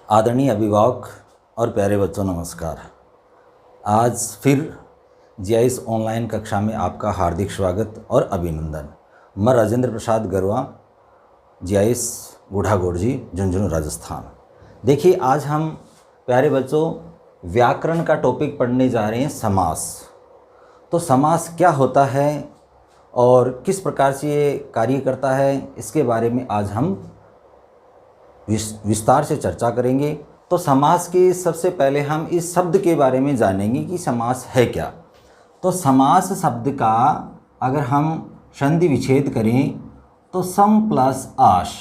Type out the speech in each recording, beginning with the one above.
आदरणीय अभिभावक और प्यारे बच्चों, नमस्कार। आज फिर जीआईएस ऑनलाइन कक्षा में आपका हार्दिक स्वागत और अभिनंदन। मैं राजेंद्र प्रसाद गरवा, जीआईएस गुढ़ागोड़ जी, झुंझुनू, राजस्थान। देखिए, आज हम प्यारे बच्चों व्याकरण का टॉपिक पढ़ने जा रहे हैं, समास। तो समास क्या होता है और किस प्रकार से ये कार्य करता है, इसके बारे में आज हम विस्तार से चर्चा करेंगे। तो समास के सबसे पहले हम इस शब्द के बारे में जानेंगे कि समास है क्या। तो समास शब्द का अगर हम संधि विच्छेद करें तो सम प्लस आश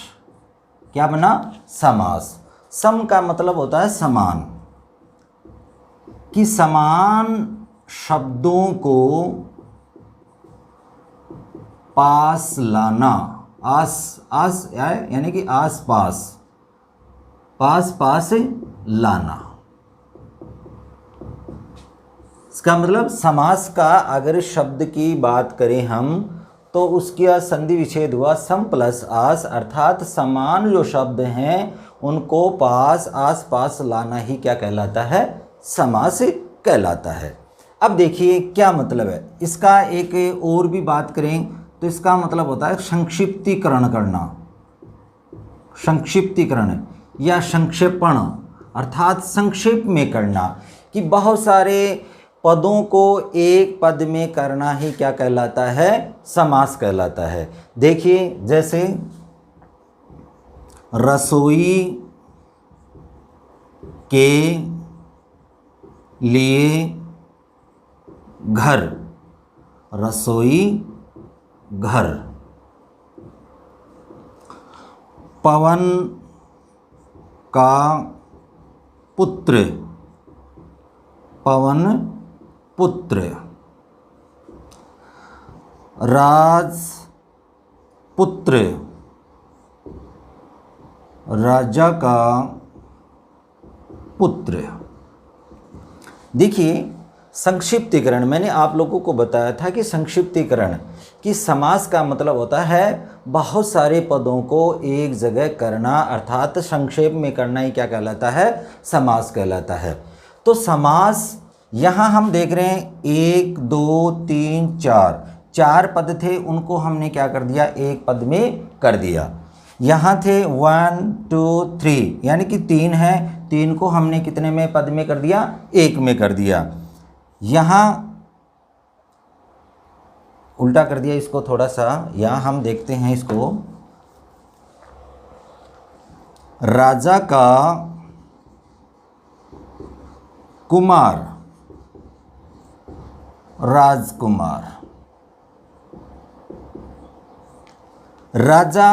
क्या बना? समास। सम का मतलब होता है समान, कि समान शब्दों को पास लाना। आस यानी कि आस पास, पास लाना। इसका मतलब समास का अगर शब्द की बात करें हम तो उसका संधि विच्छेद हुआ सम प्लस आस, अर्थात समान जो शब्द हैं उनको पास, आस पास लाना ही क्या कहलाता है? समास कहलाता है। अब देखिए क्या मतलब है इसका। एक और भी बात करें तो इसका मतलब होता है संक्षिप्तीकरण करना, संक्षिप्तीकरण या संक्षेपण, अर्थात संक्षेप में करना, कि बहुत सारे पदों को एक पद में करना ही क्या कहलाता है? समास कहलाता है। देखिए, जैसे रसोई के लिए घर, रसोई घर। पवन का पुत्र, पवन पुत्र। राजपुत्र, राजा का पुत्र। देखिए, संक्षिप्तीकरण मैंने आप लोगों को बताया था कि संक्षिप्तीकरण कि समास का मतलब होता है बहुत सारे पदों को एक जगह करना, अर्थात संक्षेप में करना ही क्या कहलाता है? समास कहलाता है। तो समास यहाँ हम देख रहे हैं 1 2 3 4 पद थे, उनको हमने क्या कर दिया? एक पद में कर दिया। यहाँ थे 1 2 3 यानी कि 3 है, 3 को हमने कितने में पद में कर दिया? एक में कर दिया। यहाँ उल्टा कर दिया इसको थोड़ा सा। यहाँ हम देखते हैं इसको, राजा का कुमार, राजकुमार। राजा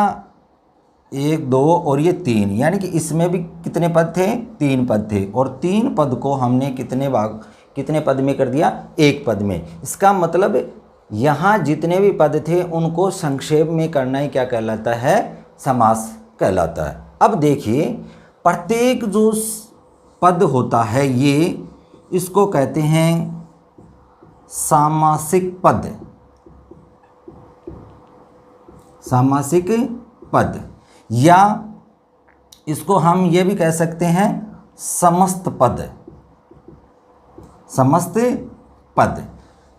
1 2 और ये 3, यानी कि इसमें भी कितने पद थे? 3 पद थे, और 3 पद को हमने कितने पद में कर दिया? एक पद में। इसका मतलब यहाँ जितने भी पद थे उनको संक्षेप में करना ही क्या कहलाता है? समास कहलाता है। अब देखिए, प्रत्येक जो पद होता है ये इसको कहते हैं सामासिक पद, सामासिक पद, या इसको हम ये भी कह सकते हैं समस्त पद, समस्त पद।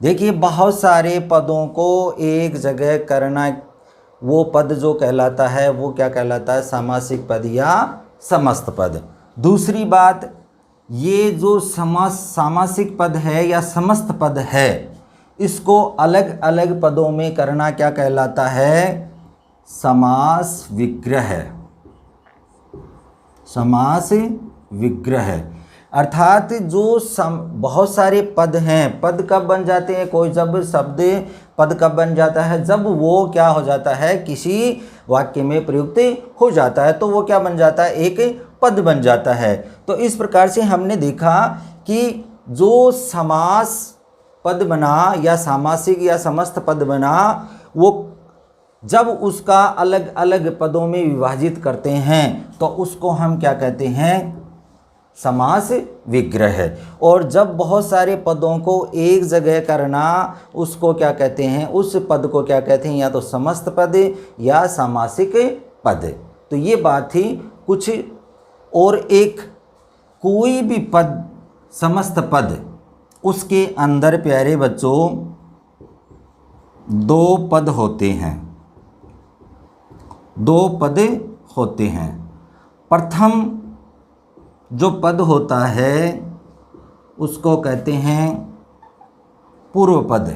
देखिए, बहुत सारे पदों को एक जगह करना, वो पद जो कहलाता है वो क्या कहलाता है? सामासिक पद या समस्त पद। दूसरी बात, ये जो सामासिक पद है या समस्त पद है, इसको अलग अलग पदों में करना क्या कहलाता है? समास विग्रह, समास विग्रह। अर्थात जो बहुत सारे पद हैं, पद कब बन जाते हैं? कोई जब शब्द पद कब बन जाता है? जब वो क्या हो जाता है? किसी वाक्य में प्रयुक्त हो जाता है, तो वो क्या बन जाता है? एक पद बन जाता है। तो इस प्रकार से हमने देखा कि जो समास पद बना या सामासिक या समस्त पद बना, वो जब उसका अलग अलग पदों में विभाजित करते हैं तो उसको हम क्या कहते हैं? समास विग्रह। और जब बहुत सारे पदों को एक जगह करना, उसको क्या कहते हैं? उस पद को क्या कहते हैं? या तो समस्त पद या सामासिक पद। तो ये बात थी कुछ और एक कोई भी पद, समस्त पद, उसके अंदर प्यारे बच्चों दो पद होते हैं, दो पद होते हैं। प्रथम जो पद होता है उसको कहते हैं पूर्व पद,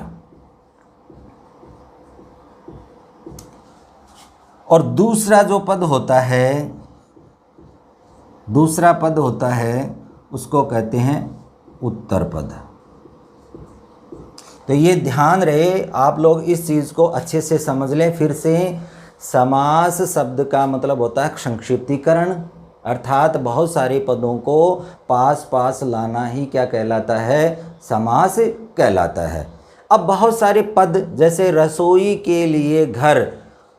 और दूसरा जो पद होता है, दूसरा पद होता है उसको कहते हैं उत्तर पद। तो ये ध्यान रहे, आप लोग इस चीज़ को अच्छे से समझ लें। फिर से, समास शब्द का मतलब होता है संक्षिप्तीकरण, अर्थात बहुत सारे पदों को पास पास लाना ही क्या कहलाता है, समास कहलाता है। अब बहुत सारे पद, जैसे रसोई के लिए घर,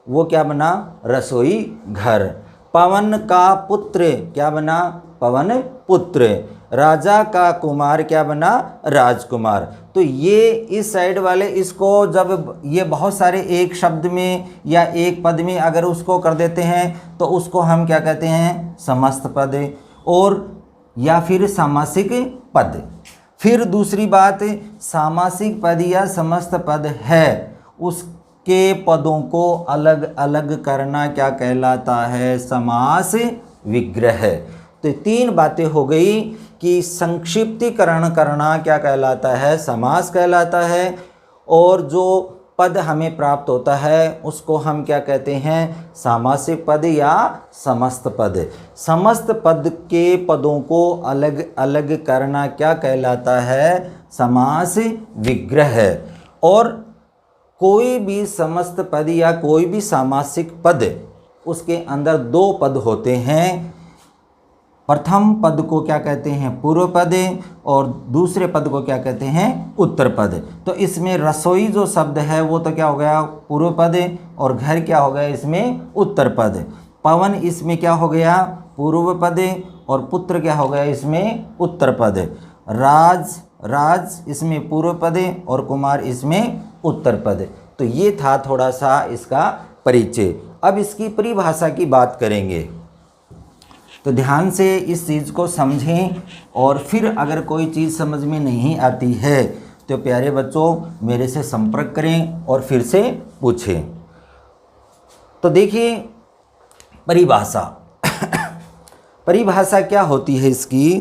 वो क्या बना, रसोई घर। पवन का पुत्र क्या बना, पवन पुत्र। राजा का कुमार क्या बना, राजकुमार। तो ये इस साइड वाले, इसको जब ये बहुत सारे एक शब्द में या एक पद में अगर उसको कर देते हैं तो उसको हम क्या कहते हैं, समस्त पद, और या फिर सामासिक पद। फिर दूसरी बात, सामासिक पद या समस्त पद है, उसके पदों को अलग अलग करना क्या कहलाता है, समास विग्रह। तो तीन बातें हो गई कि संक्षिप्तीकरण करना क्या कहलाता है, समास कहलाता है, और जो पद हमें प्राप्त होता है उसको हम क्या कहते हैं, सामासिक पद या समस्त पद। समस्त पद के पदों को अलग अलग करना क्या कहलाता है, समास विग्रह। और कोई भी समस्त पद या कोई भी सामासिक पद, उसके अंदर दो पद होते हैं। प्रथम पद को क्या कहते हैं, पूर्व पद, और दूसरे पद को क्या कहते हैं, उत्तर पद। तो इसमें रसोई जो शब्द है वो तो क्या हो गया, पूर्व पद, और घर क्या हो गया इसमें, उत्तर पद। पवन इसमें क्या हो गया, पूर्व पद, और पुत्र क्या हो गया इसमें, उत्तर पद। राज इसमें पूर्व पद, और कुमार इसमें उत्तर पद। तो ये था थोड़ा सा इसका परिचय। अब इसकी परिभाषा की बात करेंगे, तो ध्यान से इस चीज़ को समझें, और फिर अगर कोई चीज़ समझ में नहीं आती है तो प्यारे बच्चों मेरे से संपर्क करें और फिर से पूछें। तो देखिए परिभाषा परिभाषा क्या होती है, इसकी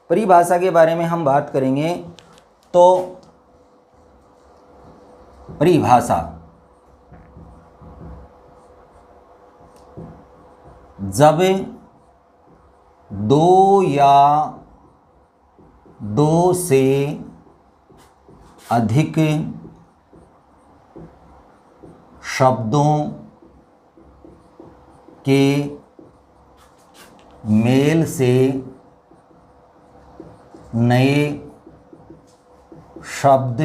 परिभाषा के बारे में हम बात करेंगे। तो परिभाषा, जब दो या दो से अधिक शब्दों के मेल से नए शब्द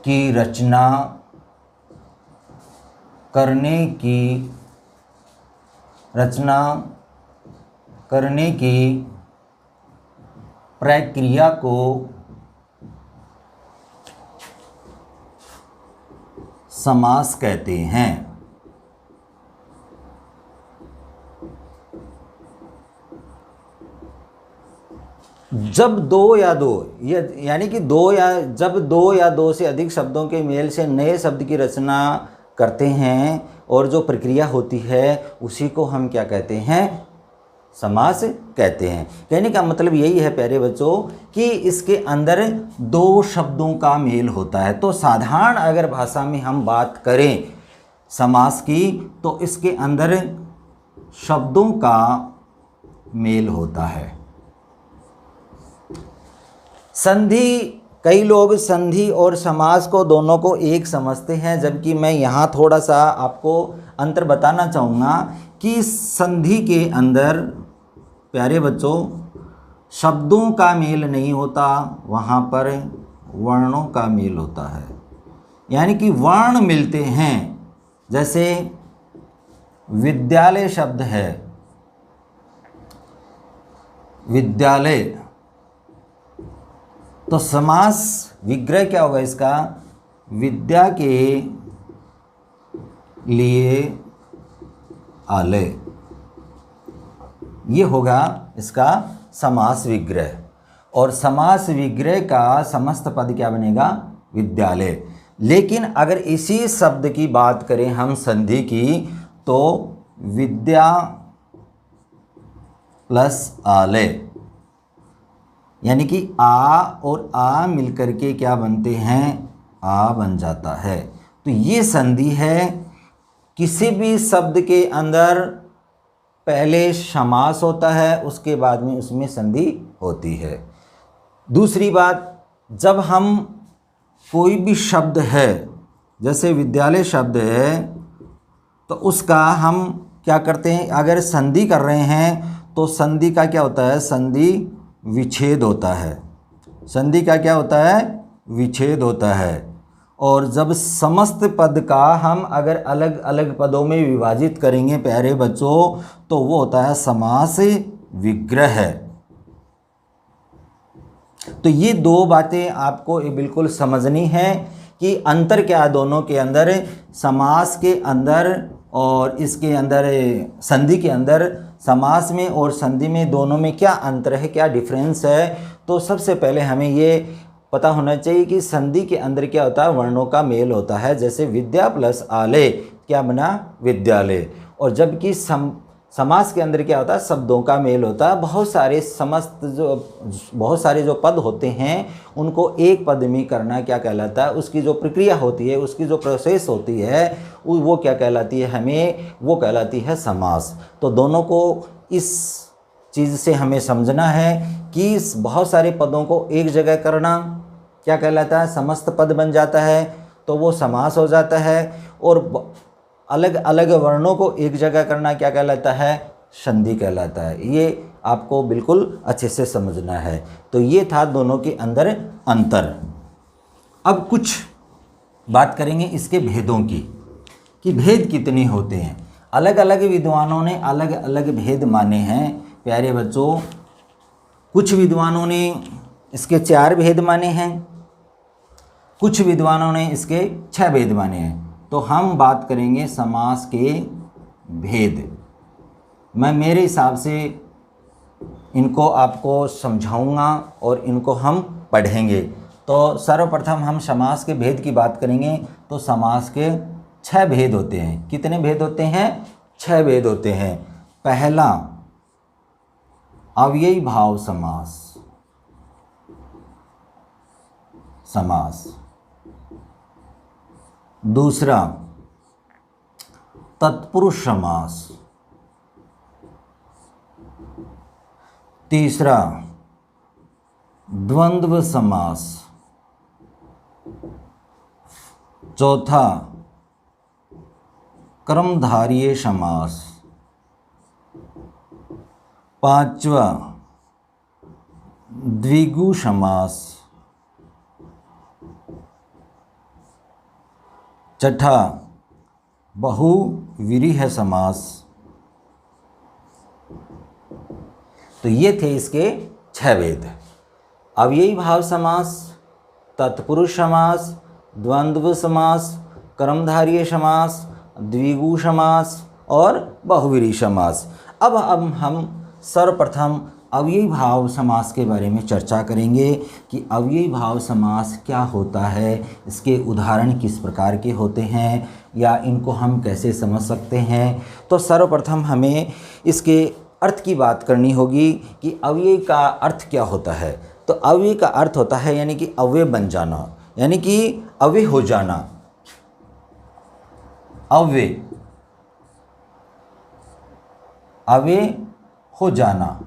की रचना करने की प्रक्रिया को समास कहते हैं। जब दो या दो, यानी कि जब दो या दो से अधिक शब्दों के मेल से नए शब्द की रचना करते हैं, और जो प्रक्रिया होती है उसी को हम क्या कहते हैं, समास कहते हैं। कहने का मतलब यही है प्यारे बच्चों कि इसके अंदर दो शब्दों का मेल होता है। तो साधारण अगर भाषा में हम बात करें समास की, तो इसके अंदर शब्दों का मेल होता है। संधि, कई लोग संधि और समास को दोनों को एक समझते हैं, जबकि मैं यहाँ थोड़ा सा आपको अंतर बताना चाहूँगा कि संधि के अंदर प्यारे बच्चों शब्दों का मेल नहीं होता, वहाँ पर वर्णों का मेल होता है। यानी कि वर्ण मिलते हैं। जैसे विद्यालय शब्द है, विद्यालय, तो समास विग्रह क्या होगा इसका, विद्या के लिए आलय। ये होगा इसका समास विग्रह। और समास विग्रह का समस्त पद क्या बनेगा? विद्यालय। लेकिन अगर इसी शब्द की बात करें हम संधि की, तो विद्या प्लस आलय, यानी कि आ और आ मिलकर के क्या बनते हैं? आ बन जाता है। तो ये संधि है। किसी भी शब्द के अंदर पहले समास होता है, उसके बाद में उसमें संधि होती है। दूसरी बात, जब हम कोई भी शब्द है, जैसे विद्यालय शब्द है, तो उसका हम क्या करते हैं? अगर संधि कर रहे हैं तो संधि का क्या होता है? संधि विच्छेद होता है। संधि का क्या होता है? विच्छेद होता है। और जब समस्त पद का हम अगर अलग अलग पदों में विभाजित करेंगे प्यारे बच्चों, तो वो होता है समास विग्रह। तो ये दो बातें आपको बिल्कुल समझनी है कि अंतर क्या है दोनों के अंदर, समास के अंदर और इसके अंदर संधि के अंदर। समास में और संधि में दोनों में क्या अंतर है, क्या डिफरेंस है? तो सबसे पहले हमें ये पता होना चाहिए कि संधि के अंदर क्या होता है? वर्णों का मेल होता है। जैसे विद्या प्लस आलय क्या बना? विद्यालय। और जबकि समास के अंदर क्या होता है? शब्दों का मेल होता है। बहुत सारे जो पद होते हैं उनको एक पद में करना क्या कहलाता है? उसकी जो प्रक्रिया होती है, उसकी जो प्रोसेस होती है, वो क्या कहलाती है? हमें वो कहलाती है समास। तो दोनों को इस चीज़ से हमें समझना है कि बहुत सारे पदों को एक जगह करना क्या कहलाता है? समस्त पद बन जाता है, तो वो समास हो जाता है। और अलग अलग वर्णों को एक जगह करना क्या कहलाता है? संधि कहलाता है। ये आपको बिल्कुल अच्छे से समझना है। तो ये था दोनों के अंदर अंतर। अब कुछ बात करेंगे इसके भेदों की, कि भेद कितने होते हैं। अलग अलग विद्वानों ने अलग अलग भेद माने हैं प्यारे बच्चों। कुछ विद्वानों ने इसके 4 भेद माने हैं, कुछ विद्वानों ने इसके 6 भेद माने हैं। तो हम बात करेंगे समास के भेद। मैं मेरे हिसाब से इनको आपको समझाऊंगा और इनको हम पढ़ेंगे। तो सर्वप्रथम हम समास के भेद की बात करेंगे। तो समास के 6 भेद होते हैं। कितने भेद होते हैं? 6 भेद होते हैं। पहला, अव्ययी भाव समास। दूसरा, तत्पुरुष समास। तीसरा, द्वंद्व समास। चौथा, कर्मधारय समास। पांचवा, द्विगु समास। छठा, बहुव्रीहि समास। तो ये थे इसके 6 भेद। अव्ययी भाव समास, तत्पुरुष समास, द्वंद्व समास, कर्मधारय समास, द्विगु समास और बहुव्रीहि समास। अब हम सर्वप्रथम अव्ययी भाव समास के बारे में चर्चा करेंगे कि अव्ययी भाव समास क्या होता है, इसके उदाहरण किस प्रकार के होते हैं, या इनको हम कैसे समझ सकते हैं। तो सर्वप्रथम हमें इसके अर्थ की बात करनी होगी कि अव्यय का अर्थ क्या होता है। तो अव्यय का अर्थ होता है यानी कि अव्यय बन जाना, यानी कि अव्यय हो जाना। अव्यय हो जाना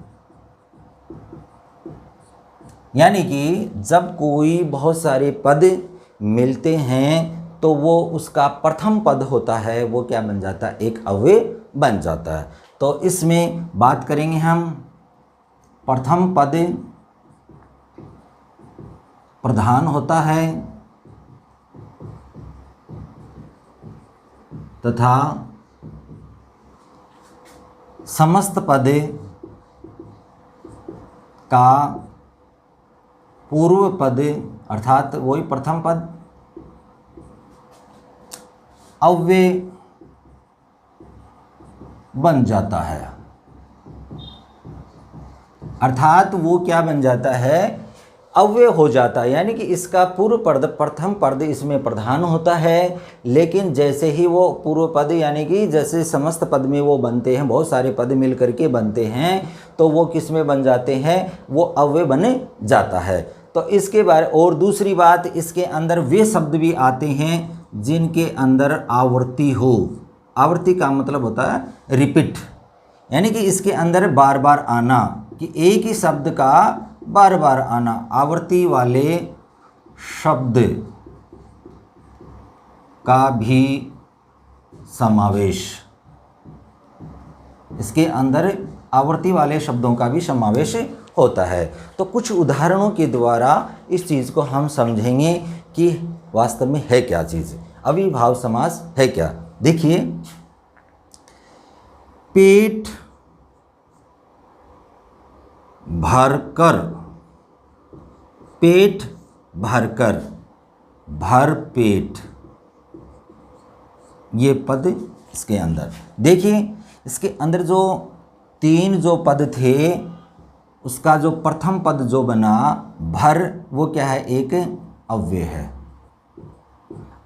यानी कि जब कोई बहुत सारे पद मिलते हैं तो वो उसका प्रथम पद होता है, वो क्या बन जाता है? एक अव्यय बन जाता है। तो इसमें बात करेंगे हम, प्रथम पद प्रधान होता है तथा समस्त पद का पूर्व पद अर्थात वही प्रथम पद अव्यय बन जाता है। अर्थात वो क्या बन जाता है, अव्यय हो जाता है, यानी कि इसका पूर्व पद प्रथम पद इसमें प्रधान होता है, लेकिन जैसे ही वो पूर्व पद यानी कि जैसे समस्त पद में वो बनते हैं, बहुत सारे पद मिल करके बनते हैं, तो वो किस में बन जाते हैं, वो अव्यय बन जाता है। तो इसके बारे और दूसरी बात, इसके अंदर वे शब्द भी आते हैं जिनके अंदर आवर्ती हो। आवर्ती का मतलब होता है रिपीट, यानी कि इसके अंदर बार बार आना, कि एक ही शब्द का बार बार आना, आवर्ती वाले शब्द का भी समावेश, इसके अंदर आवर्ती वाले शब्दों का भी समावेश होता है। तो कुछ उदाहरणों के द्वारा इस चीज़ को हम समझेंगे कि वास्तव में है क्या चीज़, अविभाव समास है क्या। देखिए, पेट भरकर, पेट भरकर, भर पेट, ये पद इसके अंदर देखिए, इसके अंदर जो तीन जो पद थे, उसका जो प्रथम पद जो बना भर, वो क्या है, एक अव्यय है।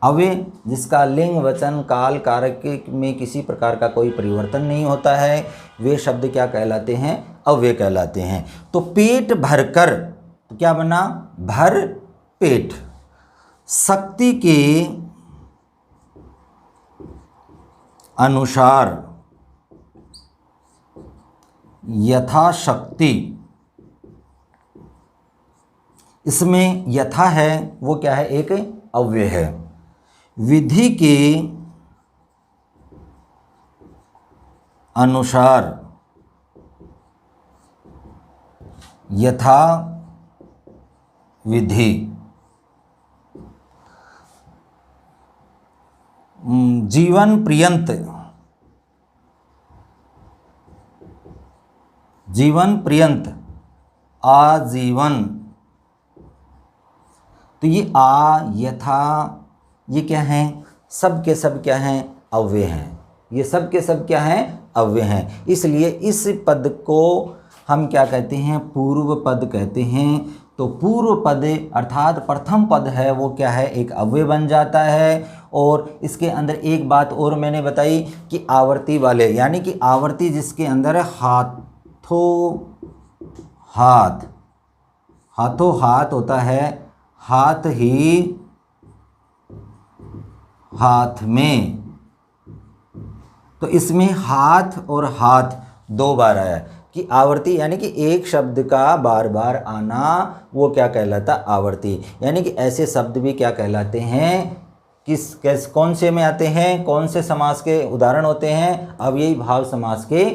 अव्यय जिसका लिंग वचन काल कारक में किसी प्रकार का कोई परिवर्तन नहीं होता है, वे शब्द क्या कहलाते हैं, अव्यय कहलाते हैं। तो पेट भरकर तो क्या बना, भर पेट। शक्ति के अनुसार, यथाशक्ति, इसमें यथा है वो क्या है, एक अव्यय है। विधि के अनुसार, यथा विधि। जीवन पर्यंत, जीवन पर्यंत, आजीवन। तो ये आ, यथा, ये क्या हैं, सब के सब क्या हैं, अव्यय हैं। ये सब के सब क्या हैं, अव्यय हैं। इसलिए इस पद को हम क्या कहते हैं, पूर्व पद कहते हैं। तो पूर्व पद अर्थात प्रथम पद है वो क्या है, एक अव्यय बन जाता है। और इसके अंदर एक बात और मैंने बताई कि आवर्ती वाले, यानी कि आवर्ती जिसके अंदर हाथों हाथ, हाथों हाथ होता है, हाथ ही हाथ में, तो इसमें हाथ और हाथ दो बार आया कि आवर्ती, यानी कि एक शब्द का बार बार आना वो क्या कहलाता, आवर्ती। यानी कि ऐसे शब्द भी क्या कहलाते हैं, कौन से में आते हैं, कौन से समास के उदाहरण होते हैं, अव्ययी भाव समास के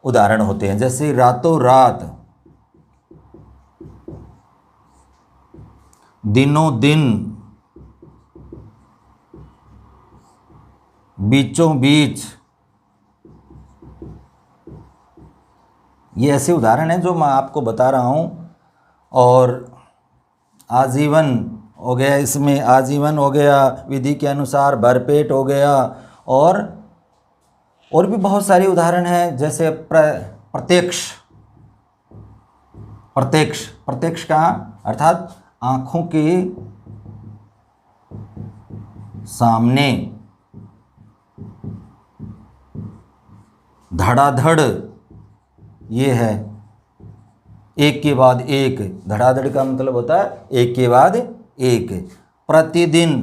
उदाहरण होते हैं। जैसे रातों रात, दिनों दिन, बीचों बीच, ये ऐसे उदाहरण हैं जो मैं आपको बता रहा हूँ। और आजीवन हो गया, इसमें आजीवन हो गया, विधि के अनुसार भरपेट हो गया, और भी बहुत सारे उदाहरण हैं। जैसे प्रत्यक्ष, प्रत्यक्ष, प्रत्यक्ष का अर्थात आँखों के सामने, धड़ाधड़, ये है एक के बाद एक, धड़ाधड़ का मतलब होता है एक के बाद एक। प्रतिदिन,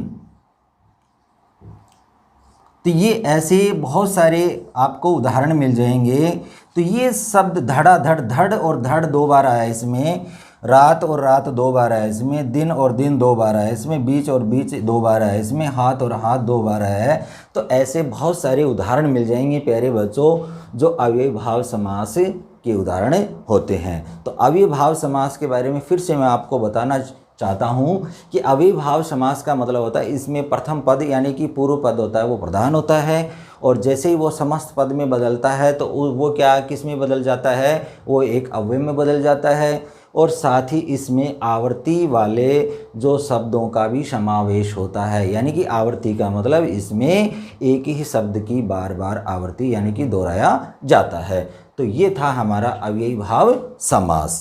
तो ये ऐसे बहुत सारे आपको उदाहरण मिल जाएंगे। तो ये शब्द धड़ाधड़, धड़ और धड़ दो बार आया इसमें, रात और रात दो बार आया इसमें, दिन और दिन दो बार आया इसमें, बीच और बीच दो बार आया इसमें, हाथ और हाथ दो बार आया है। तो ऐसे बहुत सारे उदाहरण मिल जाएंगे प्यारे बच्चों, जो अव्ययी भाव समास के उदाहरण होते हैं। तो अव्ययी भाव समास के बारे में फिर से मैं आपको बताना चाहता हूँ कि अव्ययी भाव समास का मतलब होता है इसमें प्रथम पद यानी कि पूर्व पद होता है वो प्रधान होता है, और जैसे ही वो समस्त पद में बदलता है तो वो क्या किस में बदल जाता है, वो एक अव्यय में बदल जाता है। और साथ ही इसमें आवर्ती वाले जो शब्दों का भी समावेश होता है, यानी कि आवर्ती का मतलब इसमें एक ही शब्द की बार बार आवर्ती यानी कि दोहराया जाता है। तो ये था हमारा अव्ययी भाव समास।